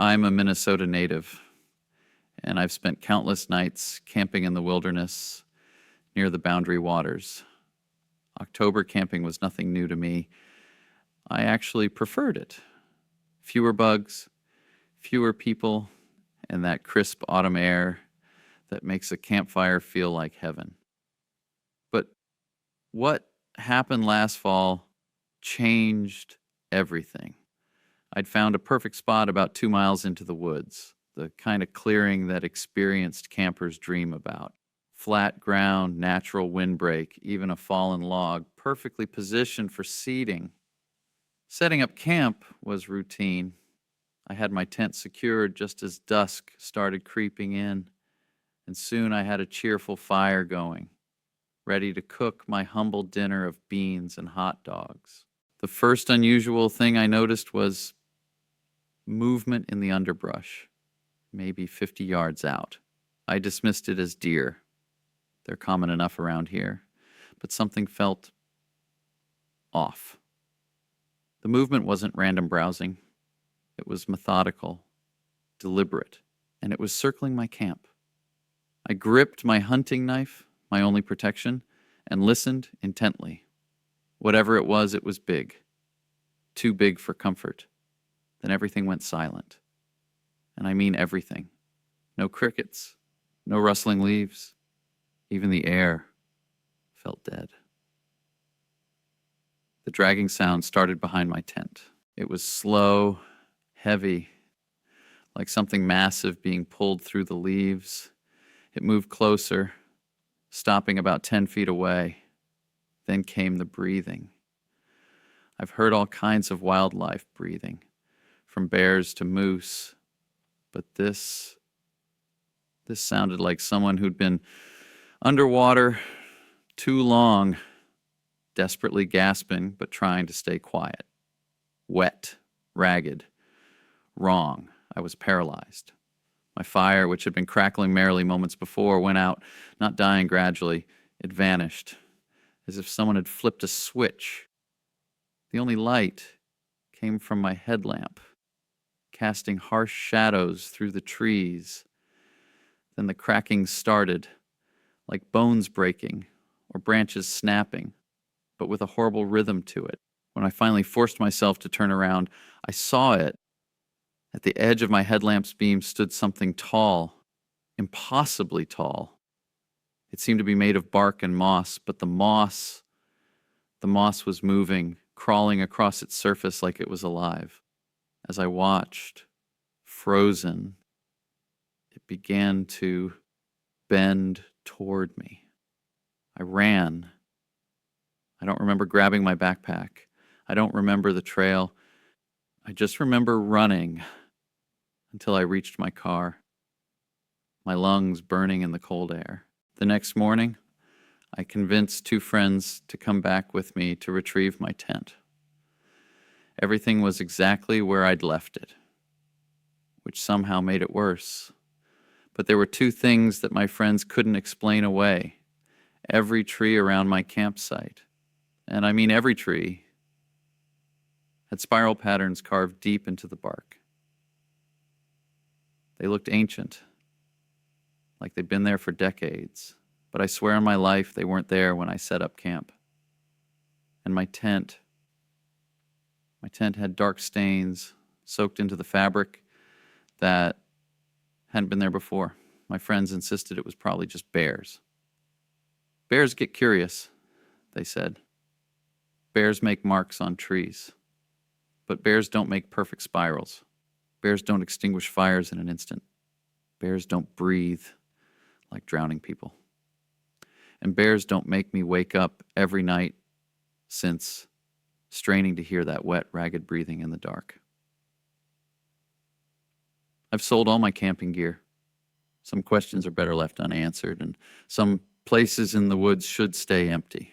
I'm a Minnesota native, and I've spent countless nights camping in the wilderness near the Boundary Waters. October camping was nothing new to me. I actually preferred it. Fewer bugs, fewer people, and that crisp autumn air that makes a campfire feel like heaven. But what happened last fall changed everything. I'd found a perfect spot about 2 miles into the woods, the kind of clearing that experienced campers dream about. Flat ground, natural windbreak, even a fallen log, perfectly positioned for seating. Setting up camp was routine. I had my tent secured just as dusk started creeping in, and soon I had a cheerful fire going, ready to cook my humble dinner of beans and hot dogs. The first unusual thing I noticed was movement in the underbrush, maybe 50 yards out. I dismissed it as deer. They're common enough around here, but something felt off. The movement wasn't random browsing. It was methodical, deliberate, and it was circling my camp. I gripped my hunting knife, my only protection, and listened intently. Whatever it was big. Too big for comfort. Then everything went silent. And I mean everything. No crickets, no rustling leaves. Even the air felt dead. The dragging sound started behind my tent. It was slow, heavy, like something massive being pulled through the leaves. It moved closer, stopping about 10 feet away. Then came the breathing. I've heard all kinds of wildlife breathing, from bears to moose, but this sounded like someone who'd been underwater too long, desperately gasping but trying to stay quiet. Wet, ragged, wrong. I was paralyzed. My fire, which had been crackling merrily moments before, went out, not dying gradually. It vanished, as if someone had flipped a switch. The only light came from my headlamp, casting harsh shadows through the trees. Then the cracking started, like bones breaking or branches snapping, but with a horrible rhythm to it. When I finally forced myself to turn around, I saw it. At the edge of my headlamp's beam stood something tall, impossibly tall. It seemed to be made of bark and moss, but the moss was moving, crawling across its surface like it was alive. As I watched, frozen, it began to bend toward me. I ran. I don't remember grabbing my backpack. I don't remember the trail. I just remember running until I reached my car, my lungs burning in the cold air. The next morning, I convinced 2 friends to come back with me to retrieve my tent. Everything was exactly where I'd left it, which somehow made it worse. But there were 2 things that my friends couldn't explain away. Every tree around my campsite, and I mean every tree, had spiral patterns carved deep into the bark. They looked ancient, like they'd been there for decades, but I swear on my life they weren't there when I set up camp. And my tent had dark stains soaked into the fabric that hadn't been there before. My friends insisted it was probably just bears. Bears get curious, they said. Bears make marks on trees. But bears don't make perfect spirals. Bears don't extinguish fires in an instant. Bears don't breathe like drowning people. And bears don't make me wake up every night since straining to hear that wet, ragged breathing in the dark. I've sold all my camping gear. Some questions are better left unanswered, and some places in the woods should stay empty.